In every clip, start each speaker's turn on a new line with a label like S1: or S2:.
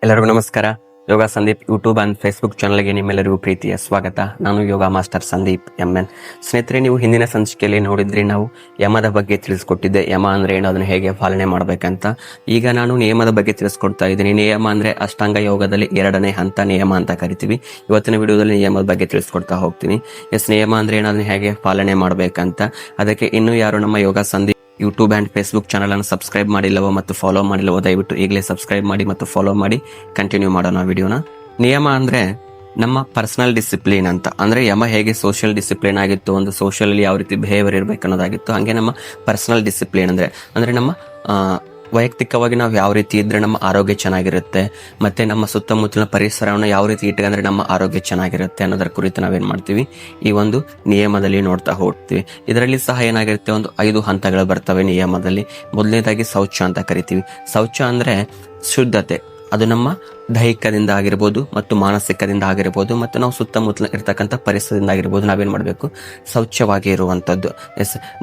S1: ಎಲ್ಲರಿಗೂ ನಮಸ್ಕಾರ. ಯೋಗ Sandeep YouTube and Facebook ಚಾನಲ್ಗೆ ನಿಮ್ಮೆಲ್ಲರಿಗೂ ಪ್ರೀತಿಯ ಸ್ವಾಗತ. ನಾನು ಯೋಗ ಮಾಸ್ಟರ್ ಸಂದೀಪ್ MN. ಸ್ನೇಹಿತರೆ, ನೀವು ಹಿಂದಿನ ಸಂಚಿಕೆಯಲ್ಲಿ ನೋಡಿದ್ರಿ, ನಾವು ಯಮದ ಬಗ್ಗೆ ತಿಳಿಸ್ಕೊಟ್ಟಿದ್ದೆ. ಯಮ ಅಂದ್ರೆ ಏನು, ಅದನ್ನು ಹೇಗೆ ಪಾಲನೆ ಮಾಡ್ಬೇಕಂತ. ಈಗ ನಾನು ನಿಯಮದ ಬಗ್ಗೆ ತಿಳಿಸ್ಕೊಡ್ತಾ ಇದ್ದೀನಿ. ನಿಯಮ ಅಂದ್ರೆ ಅಷ್ಟಾಂಗ ಯೋಗದಲ್ಲಿ 2ನೇ ಹಂತ ನಿಯಮ ಅಂತ ಕರಿತೀವಿ. ಇವತ್ತಿನ ವಿಡಿಯೋದಲ್ಲಿ ನಿಯಮದ ಬಗ್ಗೆ ತಿಳಿಸ್ಕೊಡ್ತಾ ಹೋಗ್ತೀನಿ. ನಿಯಮ ಅಂದ್ರೆ ಏನು, ಅದನ್ನು ಹೇಗೆ ಪಾಲನೆ ಮಾಡ್ಬೇಕಂತ. ಅದಕ್ಕೆ ಇನ್ನೂ ಯಾರು ನಮ್ಮ Yoga Sandeep YouTube and Facebook channel ಅನ್ನು ಸಬ್ಸ್ಕ್ರೈಬ್ ಮಾಡಿಲ್ಲವೋ ಮತ್ತು ಫಾಲೋ ಮಾಡಿಲ್ಲವೋ ದಯವಿಟ್ಟು ಈಗಲೇ ಸಬ್ಸ್ಕ್ರೈಬ್ ಮಾಡಿ ಮತ್ತು ಫಾಲೋ ಮಾಡಿ ಕಂಟಿನ್ಯೂ ಮಾಡೋಣ ವಿಡಿಯೋನ. ನಿಯಮ ಅಂದ್ರೆ ನಮ್ಮ ಪರ್ಸನಲ್ ಡಿಸಿಪ್ಲಿನ್ ಅಂತ. ಅಂದ್ರೆ ಯಮ ಹೇಗೆ ಸೋಷಿಯಲ್ ಡಿಸಿಪ್ಲಿನ್ ಆಗಿತ್ತು, ಒಂದು ಸೋಷಿಯಲ್ ಯಾವ ರೀತಿ ಬಿಹೇವಿಯರ್ ಇರಬೇಕು ಅನ್ನೋದಾಗಿತ್ತು, ಹಾಗೆ ನಮ್ಮ ಪರ್ಸನಲ್ ಡಿಸಿಪ್ಲಿನ್ ಅಂದ್ರೆ ನಮ್ಮ ವೈಯಕ್ತಿಕವಾಗಿ ನಾವು ಯಾವ ರೀತಿ ಇದ್ರೆ ನಮ್ಮ ಆರೋಗ್ಯ ಚೆನ್ನಾಗಿರುತ್ತೆ, ಮತ್ತೆ ನಮ್ಮ ಸುತ್ತಮುತ್ತಲಿನ ಪರಿಸರವನ್ನು ಯಾವ ರೀತಿ ಇಟ್ಕೊಂಡ್ರೆ ನಮ್ಮ ಆರೋಗ್ಯ ಚೆನ್ನಾಗಿರುತ್ತೆ ಅನ್ನೋದರ ಕುರಿತು ನಾವೇನ್ ಮಾಡ್ತೀವಿ, ಈ ಒಂದು ನಿಯಮದಲ್ಲಿ ನೋಡ್ತಾ ಹೋಗ್ತೀವಿ. ಇದರಲ್ಲಿ ಸಹ ಏನಾಗಿರುತ್ತೆ, ಒಂದು 5 ಹಂತಗಳು ಬರ್ತವೆ ನಿಯಮದಲ್ಲಿ. ಮೊದಲನೇದಾಗಿ ಶೌಚ ಅಂತ ಕರಿತೀವಿ. ಶೌಚ ಅಂದ್ರೆ ಶುದ್ಧತೆ. ಅದು ನಮ್ಮ ದೈಹಿಕದಿಂದ ಆಗಿರ್ಬೋದು ಮತ್ತು ಮಾನಸಿಕದಿಂದ ಆಗಿರ್ಬೋದು ಮತ್ತು ನಾವು ಸುತ್ತಮುತ್ತಲ ಇರ್ತಕ್ಕಂಥ ಪರಿಸರದಿಂದ ಆಗಿರ್ಬೋದು. ನಾವೇನ್ ಮಾಡಬೇಕು, ಶೌಚವಾಗಿ ಇರುವಂತದ್ದು.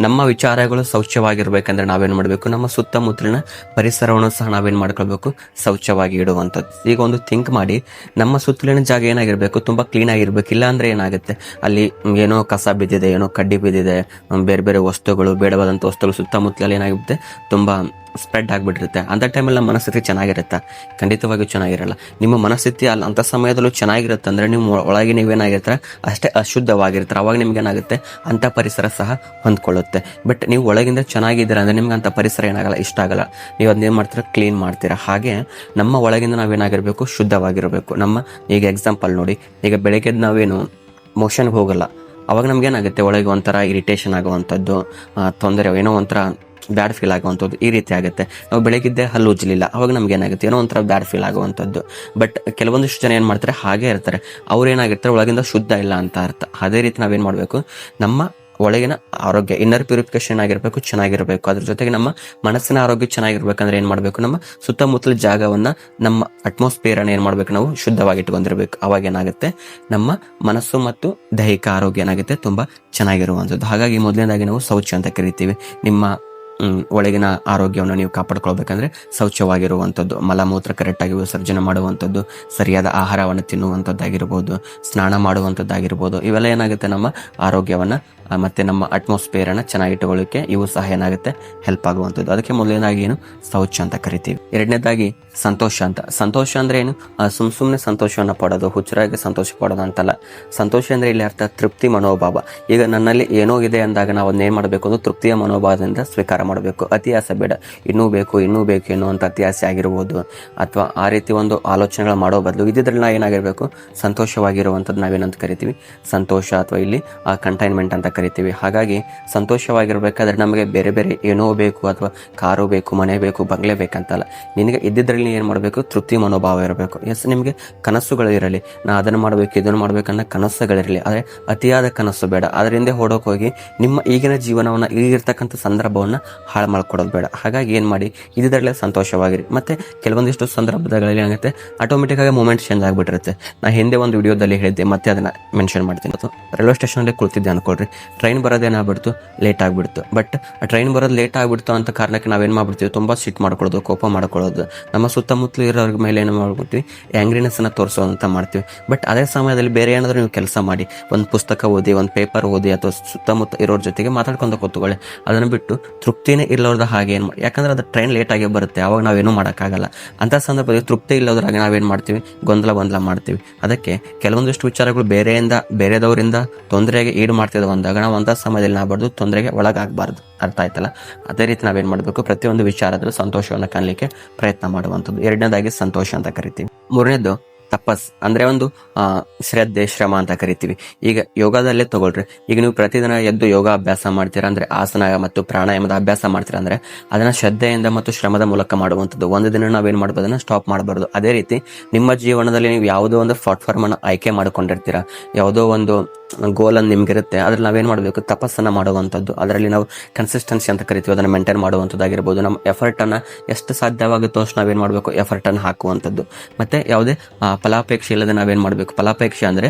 S1: ನಮ್ಮ ವಿಚಾರಗಳು ಶೌಚವಾಗಿರ್ಬೇಕಂದ್ರೆ ನಾವೇನ್ ಮಾಡಬೇಕು, ನಮ್ಮ ಸುತ್ತಮುತ್ತಲಿನ ಪರಿಸರವನ್ನು ಸಹ ನಾವೇನ್ ಮಾಡ್ಕೊಳ್ಬೇಕು, ಶೌಚವಾಗಿ ಇಡುವಂಥದ್ದು. ಈಗ ಒಂದು ಥಿಂಕ್ ಮಾಡಿ, ನಮ್ಮ ಸುತ್ತಲಿನ ಜಾಗ ಏನಾಗಿರ್ಬೇಕು, ತುಂಬಾ ಕ್ಲೀನ್ ಆಗಿರ್ಬೇಕು. ಇಲ್ಲ ಅಂದ್ರೆ ಏನಾಗುತ್ತೆ, ಅಲ್ಲಿ ಏನೋ ಕಸ ಬಿದ್ದಿದೆ, ಏನೋ ಕಡ್ಡಿ ಬಿದ್ದಿದೆ, ಬೇರೆ ಬೇರೆ ವಸ್ತುಗಳು, ಬೇಡವಾದಂಥ ವಸ್ತುಗಳು ಸುತ್ತಮುತ್ತಲಲ್ಲಿ ಏನಾಗಿರುತ್ತೆ, ತುಂಬಾ ಸ್ಪ್ರೆಡ್ ಆಗಿಬಿಟ್ಟಿರುತ್ತೆ. ಅಂತ ಟೈಮಲ್ಲಿ ನಮ್ಮ ಮನಸ್ಥಿತಿ ಚೆನ್ನಾಗಿರುತ್ತೆ? ಖಂಡಿತವಾಗಿಯೂ ಚೆನ್ನಾಗಿರಲ್ಲ. ನಿಮ್ಮ ಮನಸ್ಥಿತಿ ಅಂತ ಸಮಯದಲ್ಲೂ ಚೆನ್ನಾಗಿರುತ್ತೆ ಅಂದ್ರೆ ನಿಮ್ಮ ಒಳಗೆ ನೀವೇನಾಗಿರ್ತಾರೆ ಅಷ್ಟೇ ಅಶುದ್ಧವಾಗಿರ್ತಾರೆ. ಅವಾಗ ನಿಮ್ಗೆ ಏನಾಗುತ್ತೆ, ಅಂತ ಪರಿಸರ ಸಹ ಹೊಂದ್ಕೊಳ್ಳುತ್ತೆ. ಬಟ್ ನೀವು ಒಳಗಿಂದ ಚೆನ್ನಾಗಿದ್ದೀರಾ ಅಂದ್ರೆ ನಿಮ್ಗೆ ಅಂತ ಪರಿಸರ ಏನಾಗಲ್ಲ, ಇಷ್ಟ ಆಗಲ್ಲ. ನೀವು ಅದನ್ನೇನು ಮಾಡ್ತೀರಾ, ಕ್ಲೀನ್ ಮಾಡ್ತೀರಾ. ಹಾಗೆ ನಮ್ಮ ಒಳಗಿಂದ ನಾವೇನಾಗಿರ್ಬೇಕು, ಶುದ್ಧವಾಗಿರಬೇಕು. ನಮ್ಮ ಈಗ ಎಕ್ಸಾಂಪಲ್ ನೋಡಿ, ಈಗ ಬೆಳಗ್ಗೆ ನಾವೇನು ಮೋಷನ್ಗೆ ಹೋಗಲ್ಲ, ಅವಾಗ ನಮ್ಗೆ ಏನಾಗುತ್ತೆ, ಒಳಗೆ ಒಂಥರ ಇರಿಟೇಷನ್ ಆಗುವಂಥದ್ದು, ತೊಂದರೆ, ಏನೋ ಒಂಥರ ಬ್ಯಾಡ್ ಫೀಲ್ ಆಗುವಂಥದ್ದು, ಈ ರೀತಿ ಆಗುತ್ತೆ. ನಾವು ಬೆಳಗಿದ್ದೆ ಹಲ್ಲು ಉಜ್ಜಲಿಲ್ಲ, ಅವಾಗ ನಮ್ಗೆ ಏನಾಗುತ್ತೆ, ಏನೋ ಒಂಥರ ಬ್ಯಾಡ್ ಫೀಲ್ ಆಗುವಂಥದ್ದು. ಬಟ್ ಕೆಲವೊಂದಿಷ್ಟು ಜನ ಏನು ಮಾಡ್ತಾರೆ, ಹಾಗೆ ಇರ್ತಾರೆ. ಅವ್ರು ಏನಾಗಿರ್ತಾರೆ, ಒಳಗಿಂದ ಶುದ್ಧ ಇಲ್ಲ ಅಂತ ಅರ್ಥ. ಅದೇ ರೀತಿ ನಾವೇನು ಮಾಡಬೇಕು, ನಮ್ಮ ಒಳಗಿನ ಆರೋಗ್ಯ, ಇನ್ನರ್ ಪ್ಯೂರಿಫಿಕೇಶನ್ ಆಗಿರಬೇಕು, ಚೆನ್ನಾಗಿರಬೇಕು. ಅದ್ರ ಜೊತೆಗೆ ನಮ್ಮ ಮನಸ್ಸಿನ ಆರೋಗ್ಯ ಚೆನ್ನಾಗಿರ್ಬೇಕಂದ್ರೆ ಏನ್ ಮಾಡಬೇಕು, ನಮ್ಮ ಸುತ್ತಮುತ್ತಲ ಜಾಗವನ್ನ, ನಮ್ಮ ಅಟ್ಮಾಸ್ಫಿಯರ್ ಅನ್ನ ಏನ್ ಮಾಡ್ಬೇಕು, ನಾವು ಶುದ್ಧವಾಗಿ ಇಟ್ಕೊಂಡಿರ್ಬೇಕು. ಅವಾಗ ಏನಾಗುತ್ತೆ, ನಮ್ಮ ಮನಸ್ಸು ಮತ್ತು ದೈಹಿಕ ಆರೋಗ್ಯ ಏನಾಗುತ್ತೆ, ತುಂಬಾ ಚೆನ್ನಾಗಿರುವಂಥದ್ದು. ಹಾಗಾಗಿ ಮೊದಲನೇದಾಗಿ ನಾವು ಶೌಚ ಅಂತ ಕರಿತೀವಿ. ನಿಮ್ಮ ಒಳಗಿನ ಆರೋಗ್ಯವನ್ನು ನೀವು ಕಾಪಾಡ್ಕೊಳ್ಬೇಕಂದ್ರೆ ಶೌಚವಾಗಿರುವಂಥದ್ದು, ಮಲಮೂತ್ರ ಕರೆಕ್ಟಾಗಿ ವಿಸರ್ಜನೆ ಮಾಡುವಂಥದ್ದು, ಸರಿಯಾದ ಆಹಾರವನ್ನು ತಿನ್ನುವಂಥದ್ದಾಗಿರ್ಬೋದು, ಸ್ನಾನ ಮಾಡುವಂಥದ್ದಾಗಿರ್ಬೋದು. ಇವೆಲ್ಲ ಏನಾಗುತ್ತೆ, ನಮ್ಮ ಆರೋಗ್ಯವನ್ನ ಮತ್ತೆ ನಮ್ಮ ಅಟ್ಮಾಸ್ಫಿಯರ್ ಅನ್ನ ಚೆನ್ನಾಗಿಟ್ಟುಕೊಳ್ಳಿಕ್ಕೆ ಇವು ಸಹ ಏನಾಗುತ್ತೆ, ಹೆಲ್ಪ್ ಆಗುವಂಥದ್ದು. ಅದಕ್ಕೆ ಮೊದಲನೇದಾಗಿ ಏನು, ಶೌಚ ಅಂತ ಕರಿತೀವಿ. ಎರಡನೇದಾಗಿ ಸಂತೋಷ ಅಂತ. ಸಂತೋಷ ಅಂದ್ರೆ ಏನು, ಸುಮ್ಮನೆ ಸಂತೋಷವನ್ನ ಪಡೋದು, ಹುಚ್ಚರಾಗಿ ಸಂತೋಷ ಪಡೋದು ಅಂತಲ್ಲ. ಸಂತೋಷ ಅಂದ್ರೆ ಇಲ್ಲಿ ಅರ್ಥ ತೃಪ್ತಿ ಮನೋಭಾವ. ಈಗ ನನ್ನಲ್ಲಿ ಏನೋ ಇದೆ ಅಂದಾಗ ನಾವು ಅದನ್ನೇನ್ ಮಾಡಬೇಕು, ಅದು ತೃಪ್ತಿಯ ಮನೋಭಾವದಿಂದ ಸ್ವೀಕಾರ ಮಾಡಬೇಕು. ಅತಿ ಆಸೆ ಬೇಡ, ಇನ್ನೂ ಬೇಕು ಎನ್ನುವಂಥ ಅತಿ ಆಸೆ ಆಗಿರ್ಬೋದು, ಅಥವಾ ಆ ರೀತಿ ಒಂದು ಆಲೋಚನೆಗಳು ಮಾಡೋ ಬದಲು ಇದ್ರಲ್ಲಿ ನಾವು ಏನಾಗಿರ್ಬೇಕು, ಸಂತೋಷವಾಗಿರುವಂಥದ್ದು ನಾವೇನಂತ ಕರಿತೀವಿ, ಸಂತೋಷ, ಅಥವಾ ಇಲ್ಲಿ ಕಂಟೈನ್ಮೆಂಟ್ ಅಂತ ಕರಿತೀವಿ. ಹಾಗಾಗಿ ಸಂತೋಷವಾಗಿರ್ಬೇಕಾದ್ರೆ ನಮಗೆ ಬೇರೆ ಬೇರೆ ಏನೋ ಬೇಕು, ಅಥವಾ ಕಾರು ಬೇಕು, ಮನೆ ಬೇಕು, ಬಂಗ್ಲೆ ಬೇಕಂತಲ್ಲ. ನಿನಗೆ ಇದ್ದಿದ್ರಲ್ಲಿ ಏನ್ ಮಾಡಬೇಕು, ತೃಪ್ತಿ ಮನೋಭಾವ ಇರಬೇಕು. ನಿಮಗೆ ಕನಸುಗಳು ಇರಲಿ, ನಾ ಅದನ್ನು ಮಾಡಬೇಕು, ಇದನ್ನು ಮಾಡ್ಬೇಕನ್ನೋ ಕನಸುಗಳಿರಲಿ, ಆದರೆ ಅತಿಯಾದ ಕನಸು ಬೇಡ. ಅದರಿಂದ ಹೊಡೋಕೆ ಹೋಗಿ ನಿಮ್ಮ ಈಗಿನ ಜೀವನವನ್ನ, ಈಗಿರ್ತಕ್ಕಂಥ ಸಂದರ್ಭವನ್ನ ಹಾಳು ಮಾಡ್ಕೊಡೋದು ಬೇಡ. ಹಾಗಾಗಿ ಏನ್ ಮಾಡಿ, ಇದ್ರಲ್ಲೇ ಸಂತೋಷವಾಗಿರಿ. ಮತ್ತೆ ಕೆಲವೊಂದಿಷ್ಟು ಸಂದರ್ಭಗಳಲ್ಲಿ ಏನಾಗುತ್ತೆ, ಆಟೋಮೆಟಿಕ್ ಆಗಿ ಮೂಮೆಂಟ್ ಚೇಂಜ್ ಆಗ್ಬಿಟ್ಟಿರುತ್ತೆ. ನಾ ಹಿಂದೆ ಒಂದು ವಿಡಿಯೋದಲ್ಲಿ ಹೇಳಿದ್ದೆ, ಮತ್ತೆ ಅದನ್ನ ಮೆನ್ಷನ್ ಮಾಡ್ತೀನಿ. ರೈಲ್ವೆ ಸ್ಟೇಷನ್ ಅಲ್ಲಿ ಕುಳಿತಿದ್ದೆ ಅನ್ಕೊಳ್ರಿ, ಟ್ರೈನ್ ಬರೋದೇನಾಗ್ಬಿಡ್ತು, ಲೇಟ್ ಆಗ್ಬಿಡ್ತು. ಬಟ್ ಟ್ರೈನ್ ಬರೋದು ಲೇಟ್ ಆಗ್ಬಿಡ್ತು ಅಂತ ಕಾರಣಕ್ಕೆ ನಾವೇನ್ ಮಾಡ್ಬಿಡ್ತೀವಿ, ತುಂಬಾ ಸಿಟ್ ಮಾಡ್ಕೊಳ್ಳೋದು, ಕೋಪ ಮಾಡ್ಕೊಳ್ಳೋದು, ನಮ್ಮ ಸುತ್ತಮುತ್ತಲು ಇರೋರ ಮೇಲೆ ಏನು ಮಾಡ್ಬಿಡ್ತೀವಿ, ಆಂಗ್ರಿನೆಸ್ ಅನ್ನ ತೋರಿಸೋಂತ ಮಾಡ್ತೀವಿ. ಬಟ್ ಅದೇ ಸಮಯದಲ್ಲಿ ಬೇರೆ ಏನಾದ್ರೂ ನೀವು ಕೆಲಸ ಮಾಡಿ, ಒಂದು ಪುಸ್ತಕ ಓದಿ, ಒಂದು ಪೇಪರ್ ಓದಿ, ಅಥವಾ ಸುತ್ತಮುತ್ತ ಇರೋರ ಜೊತೆಗೆ ಮಾತಾಡ್ಕೊಂಡು ಕೂತ್ಕೊಳ್ಳಿ. ಅದನ್ನ ಬಿಟ್ಟು ತೃಪ್ತಿನೇ ಇಲ್ಲೋರ್ದ ಹಾಗೆ ಏನ್ ಮಾಡಿ, ಯಾಕಂದ್ರೆ ಅದು ಟ್ರೈನ್ ಲೇಟ್ ಆಗಿ ಬರುತ್ತೆ, ಅವಾಗ ನಾವೇನು ಮಾಡೋಕ್ಕಾಗಲ್ಲ. ಅಂತ ಸಂದರ್ಭದಲ್ಲಿ ತೃಪ್ತಿ ಇಲ್ಲೋದ್ರಾಗ ನಾವೇನ್ ಮಾಡ್ತೀವಿ, ಗೊಂದಲ ಮಾಡ್ತೀವಿ. ಅದಕ್ಕೆ ಕೆಲವೊಂದಿಷ್ಟು ವಿಚಾರಗಳು ಬೇರೆದವರಿಂದ ತೊಂದರೆಗೆ ಈಡು ಮಾಡ್ತಿದ್ದಾವೆ ಅಂದಾಗ ನಾವು ಅಂತ ಸಮಯದಲ್ಲಿ ನಾಬಾರ್ದು, ತೊಂದರೆಗೆ ಒಳಗಾಗಬಾರ್ದು. ಅರ್ಥ ಆಯ್ತಲ್ಲ? ಅದೇ ರೀತಿ ನಾವೇನ್ ಮಾಡಬೇಕು, ಪ್ರತಿಯೊಂದು ವಿಚಾರದಲ್ಲೂ ಸಂತೋಷವನ್ನು ಕಾಣಲಿಕ್ಕೆ ಪ್ರಯತ್ನ ಮಾಡುವಂಥದ್ದು. ಎರಡನೇದಾಗಿ ಸಂತೋಷ ಅಂತ ಕರಿತೀವಿ. ಮೂರನೇದು ತಪಸ್, ಅಂದ್ರೆ ಒಂದು ಶ್ರದ್ಧೆ, ಶ್ರಮ ಅಂತ ಕರಿತೀವಿ. ಈಗ ಯೋಗದಲ್ಲೇ ತಗೊಳ್ರಿ, ಈಗ ನೀವು ಪ್ರತಿದಿನ ಎದ್ದು ಯೋಗ ಅಭ್ಯಾಸ ಮಾಡ್ತೀರಾ ಅಂದ್ರೆ, ಆಸನ ಮತ್ತು ಪ್ರಾಣಾಯಾಮದ ಅಭ್ಯಾಸ ಮಾಡ್ತೀರಾ ಅಂದ್ರೆ, ಅದನ್ನ ಶ್ರದ್ಧೆಯಿಂದ ಮತ್ತು ಶ್ರಮದ ಮೂಲಕ ಮಾಡುವಂಥದ್ದು. ಒಂದು ದಿನ ನಾವೇನ್ ಮಾಡ್ಬೋದು, ಅದನ್ನ ಸ್ಟಾಪ್ ಮಾಡಬಾರ್ದು. ಅದೇ ರೀತಿ ನಿಮ್ಮ ಜೀವನದಲ್ಲಿ ನೀವು ಯಾವುದೋ ಒಂದು ಪ್ಲಾಟ್ಫಾರ್ಮ್ ಅನ್ನು ಆಯ್ಕೆ ಮಾಡ್ಕೊಂಡಿರ್ತೀರಾ, ಯಾವುದೋ ಒಂದು ಗೋಲ್ ಅನ್ನು ನಿಮ್ಗಿರುತ್ತೆ, ಅದ್ರಲ್ಲಿ ನಾವೇನ್ ಮಾಡಬೇಕು, ತಪಸ್ಸನ್ನ ಮಾಡುವಂಥದ್ದು. ಅದರಲ್ಲಿ ನಾವು ಕನ್ಸಿಸ್ಟೆನ್ಸಿ ಅಂತ ಕರಿತೀವಿ, ಅದನ್ನ ಮೇಂಟೈನ್ ಮಾಡುವಂಥದ್ದಾಗಿರ್ಬೋದು. ನಮ್ಮ ಎಫರ್ಟ್ ಅನ್ನ ಎಷ್ಟು ಸಾಧ್ಯವಾಗುತ್ತೋ ಅಷ್ಟು ನಾವೇನ್ ಮಾಡಬೇಕು, ಎಫರ್ಟ್ ಅನ್ನು ಹಾಕುವಂಥದ್ದು. ಮತ್ತೆ ಯಾವುದೇ ಫಲಾಪೇಕ್ಷೆ ಇಲ್ಲದೆ ನಾವೇನ್ ಮಾಡ್ಬೇಕು, ಫಲಾಪೇಕ್ಷೆ ಅಂದ್ರೆ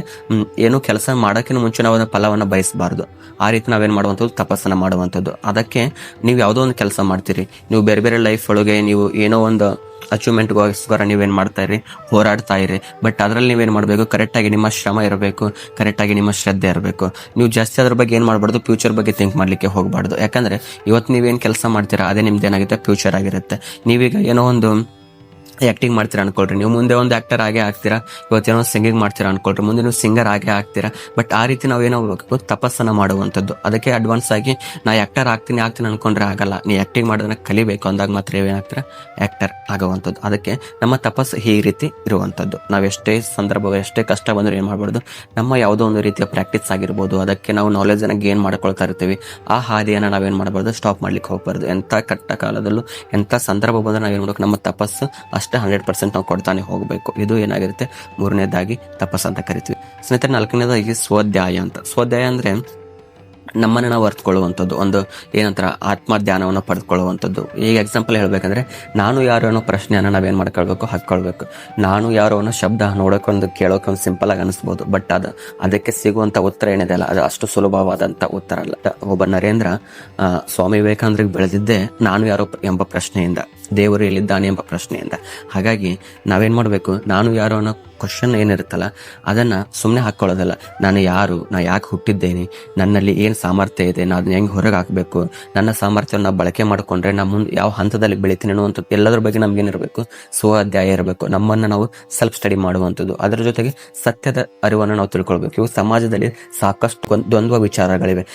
S1: ಏನು ಕೆಲಸ ಮಾಡೋಕ್ಕಿಂತ ಮುಂಚೆ ನಾವು ಅದನ್ನ ಫಲವನ್ನ ಬಯಸಬಾರ್ದು. ಆ ರೀತಿ ನಾವೇನ್ ಮಾಡುವಂಥದ್ದು, ತಪಸ್ಸನ್ನ ಮಾಡುವಂಥದ್ದು. ಅದಕ್ಕೆ ನೀವು ಯಾವುದೋ ಒಂದು ಕೆಲಸ ಮಾಡ್ತೀರಿ, ನೀವು ಬೇರೆ ಬೇರೆ ಲೈಫ್ ಒಳಗೆ ನೀವು ಏನೋ ಒಂದು ಅಚೀವ್ಮೆಂಟ್ಗೋಸ್ಕರ ನೀವೇನ್ ಮಾಡ್ತಾ ಇರಿ, ಹೋರಾಡ್ತಾ ಇರಿ. ಬಟ್ ಅದ್ರಲ್ಲಿ ನೀವೇನ್ ಮಾಡಬೇಕು, ಕರೆಕ್ಟಾಗಿ ನಿಮ್ಮ ಶ್ರಮ ಇರಬೇಕು, ಕರೆಕ್ಟಾಗಿ ನಿಮ್ಮ ಶ್ರದ್ಧೆ ಇರಬೇಕು. ನೀವು ಜಾಸ್ತಿ ಅದ್ರ ಬಗ್ಗೆ ಏನ್ ಮಾಡಬಾರ್ದು, ಫ್ಯೂಚರ್ ಬಗ್ಗೆ ಥಿಂಕ್ ಮಾಡ್ಲಿಕ್ಕೆ ಹೋಗಬಾರ್ದು. ಯಾಕಂದ್ರೆ ಇವತ್ತು ನೀವೇನ್ ಕೆಲಸ ಮಾಡ್ತೀರಾ ಅದೇ ನಿಮ್ದೇನಾಗುತ್ತೆ, ಫ್ಯೂಚರ್ ಆಗಿರುತ್ತೆ. ನೀವೀಗ ಏನೋ ಒಂದು ಆಕ್ಟಿಂಗ್ ಮಾಡ್ತೀರಾ ಅನ್ಕೊಳ್ರಿ, ನೀವು ಮುಂದೆ ಒಂದು ಆಕ್ಟರ್ ಆಗೇ ಆಗ್ತೀರಾ. ಇವತ್ತೇನೋ ಸಿಂಗಿಂಗ್ ಮಾಡ್ತೀರಾ ಅನ್ಕೊಳ್ರಿ, ಮುಂದೆ ನೀವು ಸಿಂಗರ್ ಆಗೇ ಆಗ್ತೀರಾ. ಬಟ್ ಆ ರೀತಿ ನಾವು ಏನಾಗಬೇಕು, ತಪಸ್ಸನ್ನ ಮಾಡುವಂಥದ್ದು. ಅದಕ್ಕೆ ಅಡ್ವಾನ್ಸ್ ಆಗಿ ನಾ ಆಕ್ಟರ್ ಆಗ್ತೀನಿ ಅನ್ಕೊಂಡ್ರೆ ಆಗಲ್ಲ. ನೀ ಆಕ್ಟಿಂಗ್ ಮಾಡೋದನ್ನ ಕಲಿಬೇಕು ಅಂದಾಗ ಮಾತ್ರ ಏನಾಗ್ತೀರಾ, ಆಕ್ಟರ್ ಆಗುವಂಥದ್ದು. ಅದಕ್ಕೆ ನಮ್ಮ ತಪಸ್ಸು ಈ ರೀತಿ ಇರುವಂಥದ್ದು. ನಾವು ಎಷ್ಟೇ ಸಂದರ್ಭ, ಎಷ್ಟೇ ಕಷ್ಟ ಬಂದರೂ ಏನ್ ಮಾಡಬಾರ್ದು, ನಮ್ಮ ಯಾವುದೋ ಒಂದು ರೀತಿಯ ಪ್ರಾಕ್ಟೀಸ್ ಆಗಿರ್ಬೋದು, ಅದಕ್ಕೆ ನಾವು ನಾಲೆಜ್ ಅನ್ನ ಗೇನ್ ಮಾಡ್ಕೊಳ್ತಾ ಇರ್ತೀವಿ. ಆ ಹಾದಿಯನ್ನ ನಾವೇನ್ ಮಾಡಬಾರ್ದು, ಸ್ಟಾಪ್ ಮಾಡ್ಲಿಕ್ಕೆ ಹೋಗ್ಬಾರ್ದು. ಎಂಥ ಕಟ್ಟ ಕಾಲದಲ್ಲೂ ಎಂಥ ಸಂದರ್ಭ ಬಂದ್ರೆ ನಾವೇನ್ ಮಾಡ್ಬೇಕು, ನಮ್ಮ ತಪಸ್ಸು ಅಷ್ಟೇ 100% ನಾವು ಕೊಡ್ತಾನೆ ಹೋಗಬೇಕು. ಇದು ಏನಾಗಿರುತ್ತೆ, ಮೂರನೇದಾಗಿ ತಪಸ್ಸು ಅಂತ ಕರಿತೀವಿ. ಸ್ನೇಹಿತರೆ, ನಾಲ್ಕನೇದಾಗಿ ಸ್ವಾಧ್ಯಾಯ ಅಂತ. ಸ್ವಾಧ್ಯಾಯ ಅಂದ್ರೆ ನಮ್ಮನ್ನು ನಾವು ಅರ್ಥಕೊಳ್ಳುವಂಥದ್ದು, ಒಂದು ಏನಂತರ ಆತ್ಮ ಧ್ಯಾನವನ್ನು ಪಡೆದುಕೊಳ್ಳುವಂಥದ್ದು. ಈಗ ಎಕ್ಸಾಂಪಲ್ ಹೇಳ್ಬೇಕಂದ್ರೆ, ನಾನು ಯಾರು ಅನ್ನೋ ಪ್ರಶ್ನೆಯನ್ನು ನಾವೇನ್ ಮಾಡ್ಕೊಳ್ಬೇಕು, ಹಾಕೊಳ್ಬೇಕು. ನಾನು ಯಾರು ಅನ್ನೋ ಶಬ್ದ ನೋಡೋಕೊಂದು ಕೇಳೋಕೊಂದು ಸಿಂಪಲ್ ಆಗಿ ಅನಿಸ್ಬೋದು. ಬಟ್ ಅದಕ್ಕೆ ಸಿಗುವಂತ ಉತ್ತರ ಏನಿದೆ ಅಲ್ಲ, ಅದು ಅಷ್ಟು ಸುಲಭವಾದಂತ ಉತ್ತರ ಅಲ್ಲ. ಒಬ್ಬ ನರೇಂದ್ರ ಸ್ವಾಮಿ ವಿವೇಕಾನಂದರಿಗೆ ಬೆಳೆದಿದ್ದೆ ನಾನು ಯಾರೋ ಎಂಬ ಪ್ರಶ್ನೆಯಿಂದ, ದೇವರು ಎಲ್ಲಿದ್ದಾನೆ ಎಂಬ ಪ್ರಶ್ನೆಯಿಂದ. ಹಾಗಾಗಿ ನಾವೇನ್ ಮಾಡ್ಬೇಕು, ನಾನು ಯಾರು ಅನ್ನೋ ಕ್ವಶನ್ ಏನಿರುತ್ತಲ್ಲ ಅದನ್ನ ಸುಮ್ಮನೆ ಹಾಕೊಳ್ಳೋದಲ್ಲ. ನಾನು ಯಾರು, ನಾ ಯಾಕೆ ಹುಟ್ಟಿದ್ದೇನೆ, ನನ್ನಲ್ಲಿ ಏನ್ ಸಾಮರ್ಥ್ಯ ಇದೆ, ನಾನು ಹೆಂಗ್ ಹೊರಗೆ ಹಾಕಬೇಕು, ನನ್ನ ಸಾಮರ್ಥ್ಯವನ್ನು ಬಳಕೆ ಮಾಡ್ಕೊಂಡ್ರೆ ನಾ ಮುಂದೆ ಯಾವ ಹಂತದಲ್ಲಿ ಬೆಳಿತೀನಿ ಅನ್ನುವಂಥದ್ದು ಎಲ್ಲದ್ರ ಬಗ್ಗೆ ನಮ್ಗೇನಿರಬೇಕು, ಸ್ವಾಧ್ಯಾಯ ಇರಬೇಕು. ನಮ್ಮನ್ನ ನಾವು ಸೆಲ್ಫ್ ಸ್ಟಡಿ ಮಾಡುವಂಥದ್ದು. ಅದರ ಜೊತೆಗೆ ಸತ್ಯದ ಅರಿವನ್ನು ನಾವು ತಿಳ್ಕೊಳ್ಬೇಕು. ಇವು ಸಮಾಜದಲ್ಲಿ ಸಾಕಷ್ಟು ದ್ವಂದ್ವ ವಿಚಾರಗಳಿವೆ.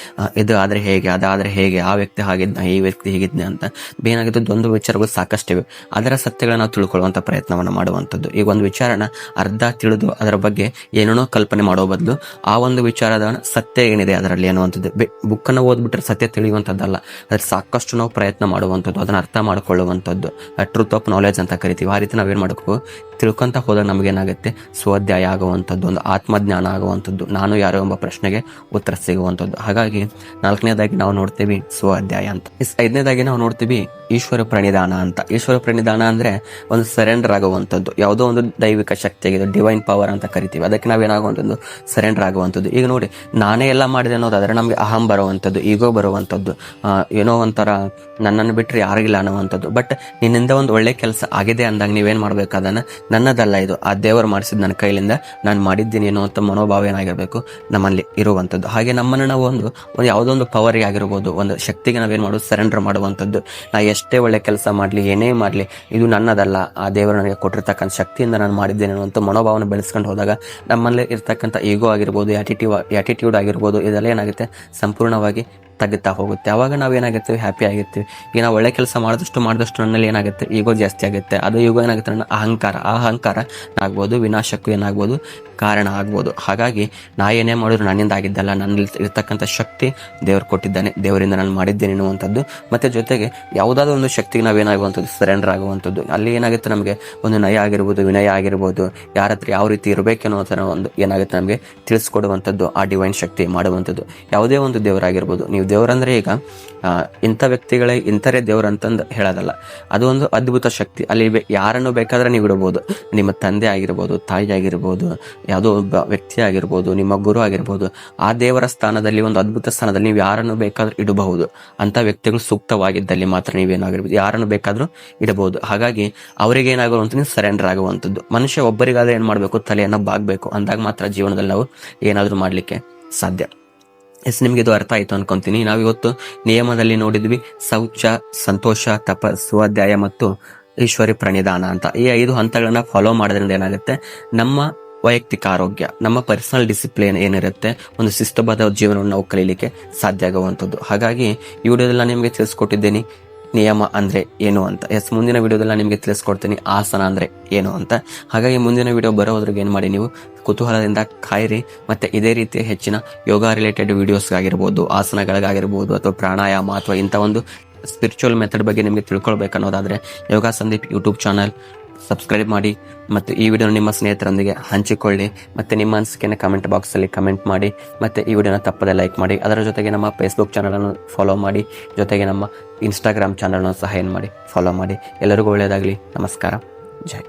S1: ಇದು ಆದ್ರೆ ಹೇಗೆ, ಅದಾದ್ರೆ ಹೇಗೆ, ಆ ವ್ಯಕ್ತಿ ಹಾಗಿದ್ನ, ಈ ವ್ಯಕ್ತಿ ಹೀಗಿದ್ನ ಅಂತ ಏನಾಗಿದ್ದು ದ್ವಂದ್ವ ವಿಚಾರಗಳು ಸಾಕಷ್ಟಿವೆ. ಅದರ ಸತ್ಯಗಳನ್ನ ನಾವು ತಿಳ್ಕೊಳ್ಳುವಂತ ಪ್ರಯತ್ನವನ್ನು ಮಾಡುವಂಥದ್ದು. ಈಗ ಒಂದು ವಿಚಾರನ ಅರ್ಧ ತಿಳಿದು ಅದರ ಬಗ್ಗೆ ಏನೇನೋ ಕಲ್ಪನೆ ಮಾಡೋ ಬದಲು ಆ ಒಂದು ವಿಚಾರದ ಸತ್ಯ ಏನಿದೆ ಅದರಲ್ಲಿ ಅನ್ನುವಂಥದ್ದು, ಬುಕ್ ಅನ್ನು ಓದ್ಬಿಟ್ರೆ ಸತ್ಯ ತಿಳಿಯುವಂಥದ್ದಲ್ಲ, ಅದ್ರ ಸಾಕಷ್ಟು ನಾವು ಪ್ರಯತ್ನ ಮಾಡುವಂಥದ್ದು, ಅದನ್ನ ಅರ್ಥ ಮಾಡ್ಕೊಳ್ಳುವಂಥದ್ದು, ಟ್ರೂತ್ ಆಫ್ ನಾಲೆಜ್ ಅಂತ ಕರಿತೀವಿ. ಆ ರೀತಿ ನಾವೇನ್ ಮಾಡಬೇಕು, ತಿಳ್ಕೊಂತ ಹೋದಾಗ ನಮಗೇನಾಗುತ್ತೆ, ಸ್ವಾಧ್ಯಾಯ ಆಗುವಂಥದ್ದು, ಒಂದು ಆತ್ಮಜ್ಞಾನ ಆಗುವಂಥದ್ದು, ನಾನು ಯಾರೋ ಎಂಬ ಪ್ರಶ್ನೆಗೆ ಉತ್ತರ ಸಿಗುವಂಥದ್ದು. ಹಾಗಾಗಿ ನಾಲ್ಕನೇದಾಗಿ ನಾವು ನೋಡ್ತೀವಿ ಸ್ವಾಧ್ಯಾಯ ಅಂತ. ಐದನೇದಾಗಿ ನಾವು ನೋಡ್ತೀವಿ ಈಶ್ವರ ಪ್ರಣಿಧಾನ ಅಂತ. ಈಶ್ವರ ಪ್ರಣಿಧಾನ ಅಂದ್ರೆ ಒಂದು ಸರೆಂಡರ್ ಆಗುವಂಥದ್ದು, ಯಾವುದೋ ಒಂದು ದೈವಿಕ ಶಕ್ತಿಯಾಗಿದೆ, ಡಿವೈನ್ ಪವರ್ ಅಂತ ಕರಿತೀವಿ. ಅದಕ್ಕೆ ನಾವೇನಾಗುವಂಥದ್ದು, ಸರೆಂಡರ್ ಆಗುವಂಥದ್ದು. ಈಗ ನೋಡಿ, ನಾನೇ ಎಲ್ಲ ಮಾಡಿದೆ ಅನ್ನೋದಾದ್ರೆ ನಮ್ಗೆ ಅಹಂ ಬರುವಂಥದ್ದು, ಈಗೋ ಬರುವಂಥದ್ದು, ಏನೋ ಒಂಥರ ನನ್ನನ್ನು ಬಿಟ್ಟರೆ ಯಾರಿಗಿಲ್ಲ ಅನ್ನುವಂಥದ್ದು. ಬಟ್ ನಿನ್ನಿಂದ ಒಂದು ಒಳ್ಳೆ ಕೆಲಸ ಆಗಿದೆ ಅಂದಾಗ ನೀವೇನ್ ಮಾಡ್ಬೇಕು, ಅದನ್ನ ನನ್ನದಲ್ಲ, ಇದು ಆ ದೇವರು ಮಾಡಿಸಿದ ನನ್ನ ಕೈಲಿಂದ ನಾನು ಮಾಡಿದ್ದೀನಿ ಅನ್ನುವಂಥ ಮನೋಭಾವ ಏನಾಗಿರ್ಬೇಕು, ನಮ್ಮಲ್ಲಿ ಇರುವಂಥದ್ದು. ಹಾಗೆ ನಮ್ಮನ್ನು ನಾವು ಒಂದು ಯಾವುದೋ ಒಂದು ಪವರ್ಗೆ ಆಗಿರ್ಬೋದು, ಒಂದು ಶಕ್ತಿಗೆ ನಾವೇನ್ ಮಾಡೋದು, ಸರೆಂಡರ್ ಮಾಡುವಂಥದ್ದು. ನಾ ಎಷ್ಟೇ ಒಳ್ಳೆ ಕೆಲಸ ಮಾಡ್ಲಿ, ಏನೇ ಮಾಡ್ಲಿ, ಇದು ನನ್ನದಲ್ಲ, ಆ ದೇವರು ನನಗೆ ಕೊಟ್ಟಿರ್ತಕ್ಕಂಥ ಶಕ್ತಿಯಿಂದ ನಾನು ಮಾಡಿದ್ದೇನೆ ಅನ್ನುವಂಥ ಮನೋಭಾವನ ಬೆಳೆಸ್ಕೊಂಡು ಹೋದಾಗ ನಮ್ಮಲ್ಲಿ ಇರ್ತಕ್ಕಂಥ ಈಗೋ ಆಗಿರ್ಬೋದು, ಆಟಿಟ್ಯೂಡ್ ಆಗಿರ್ಬೋದು, ಇದೆಲ್ಲ ಏನಾಗುತ್ತೆ, ಸಂಪೂರ್ಣವಾಗಿ ತಗ್ಗುತ್ತಾ ಹೋಗುತ್ತೆ. ಅವಾಗ ನಾವೇನಾಗಿರ್ತೀವಿ, ಹ್ಯಾಪಿ ಆಗಿರ್ತೀವಿ. ಈಗ ನಾವು ಒಳ್ಳೆ ಕೆಲಸ ಮಾಡಿದಷ್ಟು ನನ್ನಲ್ಲಿ ಏನಾಗುತ್ತೆ, ಈಗೋ ಜಾಸ್ತಿ ಆಗುತ್ತೆ. ಅದು ಈಗೋ ಏನಾಗುತ್ತೆ, ನನ್ನ ಅಹಂಕಾರ ಆಗ್ಬೋದು, ವಿನಾಶಕ್ಕೂ ಏನಾಗ್ಬೋದು, ಕಾರಣ ಆಗ್ಬೋದು. ಹಾಗಾಗಿ ನಾ ಏನೇ ಮಾಡಿದ್ರು ನನ್ನಿಂದ ಆಗಿದ್ದಲ್ಲ, ನನ್ನಲ್ಲಿ ಇರ್ತಕ್ಕಂಥ ಶಕ್ತಿ ದೇವ್ರು ಕೊಟ್ಟಿದ್ದಾನೆ, ದೇವರಿಂದ ನಾನು ಮಾಡಿದ್ದೇನೆ ಎನ್ನುವಂಥದ್ದು. ಮತ್ತೆ ಜೊತೆಗೆ ಯಾವುದಾದ್ರೂ ಒಂದು ಶಕ್ತಿಗೆ ನಾವೇನಾಗುವಂಥದ್ದು, ಸರೆಂಡರ್ ಆಗುವಂಥದ್ದು. ಅಲ್ಲಿ ಏನಾಗುತ್ತೆ, ನಮಗೆ ಒಂದು ನಯ ಆಗಿರ್ಬೋದು, ವಿನಯ ಆಗಿರ್ಬೋದು, ಯಾರ ಹತ್ರ ಯಾವ ರೀತಿ ಇರಬೇಕೆನ್ನೋ ಒಂದು ಏನಾಗುತ್ತೆ ನಮಗೆ ತಿಳಿಸ್ಕೊಡುವಂಥದ್ದು, ಆ ಡಿವೈನ್ ಶಕ್ತಿ ಮಾಡುವಂಥದ್ದು. ಯಾವುದೇ ಒಂದು ದೇವರಾಗಿರ್ಬೋದು, ನೀವು ದೇವರಂದ್ರೆ ಈಗ ಇಂಥ ವ್ಯಕ್ತಿಗಳೇ ಇಂಥರೇ ದೇವ್ರು ಅಂತಂದು ಹೇಳೋದಲ್ಲ, ಅದು ಒಂದು ಅದ್ಭುತ ಶಕ್ತಿ. ಅಲ್ಲಿ ಯಾರನ್ನು ಬೇಕಾದ್ರೆ ನೀವು ಇಡಬಹುದು. ನಿಮ್ಮ ತಂದೆ ಆಗಿರ್ಬೋದು, ತಾಯಿ ಆಗಿರ್ಬೋದು, ಯಾವುದೋ ಒಬ್ಬ ವ್ಯಕ್ತಿ ಆಗಿರ್ಬೋದು, ನಿಮ್ಮ ಗುರು ಆಗಿರ್ಬೋದು, ಆ ದೇವರ ಸ್ಥಾನದಲ್ಲಿ, ಒಂದು ಅದ್ಭುತ ಸ್ಥಾನದಲ್ಲಿ ನೀವು ಯಾರನ್ನು ಬೇಕಾದ್ರೂ ಇಡಬಹುದು. ಅಂತ ವ್ಯಕ್ತಿಗಳು ಸೂಕ್ತವಾಗಿದ್ದಲ್ಲಿ ಮಾತ್ರ ನೀವೇನಾಗಿರ್ಬೋದು, ಯಾರನ್ನು ಬೇಕಾದ್ರೂ ಇಡಬಹುದು. ಹಾಗಾಗಿ ಅವರಿಗೆ ಏನಾಗುವಂತ, ನೀವು ಸರೆಂಡರ್ ಆಗುವಂಥದ್ದು. ಮನುಷ್ಯ ಒಬ್ಬರಿಗಾದ್ರೆ ಏನ್ ಮಾಡ್ಬೇಕು, ತಲೆಯನ್ನ ಬಾಗ್ಬೇಕು. ಅಂದಾಗ ಮಾತ್ರ ಜೀವನದಲ್ಲಿ ನಾವು ಏನಾದ್ರೂ ಮಾಡ್ಲಿಕ್ಕೆ ಸಾಧ್ಯ. ನಿಮ್ಗೆ ಇದು ಅರ್ಥ ಆಯ್ತು ಅನ್ಕೊಂತೀನಿ. ನಾವಿವತ್ತು ನಿಯಮದಲ್ಲಿ ನೋಡಿದ್ವಿ ಶೌಚ, ಸಂತೋಷ, ತಪ, ಸ್ವಾಧ್ಯಾಯ ಮತ್ತು ಈಶ್ವರಿ ಪ್ರಣಿಧಾನ ಅಂತ. ಈ 5 ಹಂತಗಳನ್ನ ಫಾಲೋ ಮಾಡೋದ್ರಿಂದ ಏನಾಗುತ್ತೆ, ನಮ್ಮ ವೈಯಕ್ತಿಕ ಆರೋಗ್ಯ, ನಮ್ಮ ಪರ್ಸನಲ್ ಡಿಸಿಪ್ಲಿನ್ ಏನಿರುತ್ತೆ, ಒಂದು ಶಿಸ್ತುಬದ್ಧ ಜೀವನವನ್ನು ನಾವು ಕಲೀಲಿಕ್ಕೆ ಸಾಧ್ಯ ಆಗುವಂಥದ್ದು. ಹಾಗಾಗಿ ಈ ವಿಡಿಯೋದೆಲ್ಲ ನಿಮ್ಗೆ ತಿಳಿಸ್ಕೊಟ್ಟಿದ್ದೀನಿ ನಿಯಮ ಅಂದ್ರೆ ಏನು ಅಂತ. ಮುಂದಿನ ವಿಡಿಯೋದೆಲ್ಲ ನಿಮ್ಗೆ ತಿಳಿಸ್ಕೊಡ್ತೀನಿ ಆಸನ ಅಂದ್ರೆ ಏನು ಅಂತ. ಹಾಗಾಗಿ ಮುಂದಿನ ವಿಡಿಯೋ ಬರೋದ್ರಿಗೆ ಏನ್ ಮಾಡಿ, ನೀವು ಕುತೂಹಲದಿಂದ ಕಾಯಿರಿ. ಮತ್ತೆ ಇದೇ ರೀತಿಯ ಹೆಚ್ಚಿನ ಯೋಗ ರಿಲೇಟೆಡ್ ವಿಡಿಯೋಸ್ಗಾಗಿರ್ಬೋದು, ಆಸನಗಳಿಗಾಗಿರ್ಬೋದು, ಅಥವಾ ಪ್ರಾಣಾಯಾಮ ಅಥವಾ ಇಂಥ ಒಂದು ಸ್ಪಿರಿಚುವಲ್ ಮೆಥಡ್ ಬಗ್ಗೆ ನಿಮ್ಗೆ ತಿಳ್ಕೊಳ್ಬೇಕನ್ನೋದಾದ್ರೆ ಯೋಗ ಸಂದೀಪ್ ಯೂಟ್ಯೂಬ್ ಚಾನಲ್ ಸಬ್ಸ್ಕ್ರೈಬ್ ಮಾಡಿ. ಮತ್ತು ಈ ವಿಡಿಯೋನ ನಿಮ್ಮ ಸ್ನೇಹಿತರೊಂದಿಗೆ ಹಂಚಿಕೊಳ್ಳಿ. ಮತ್ತೆ ನಿಮ್ಮ ಅನಿಸಿಕೆನ ಕಮೆಂಟ್ ಬಾಕ್ಸ್ ಅಲ್ಲಿ ಕಮೆಂಟ್ ಮಾಡಿ. ಮತ್ತೆ ಈ ವಿಡಿಯೋನ ತಪ್ಪದೆ ಲೈಕ್ ಮಾಡಿ. ಅದರ ಜೊತೆಗೆ ನಮ್ಮ ಫೇಸ್ಬುಕ್ ಚಾನಲ್ ಅನ್ನು ಫಾಲೋ ಮಾಡಿ. ಜೊತೆಗೆ ನಮ್ಮ ಇನ್ಸ್ಟಾಗ್ರಾಮ್ ಚಾನಲ್ ಸಹ ಏನ್ ಮಾಡಿ, ಫಾಲೋ ಮಾಡಿ. ಎಲ್ಲರಿಗೂ ಒಳ್ಳೆಯದಾಗಲಿ. ನಮಸ್ಕಾರ. ಜೈ.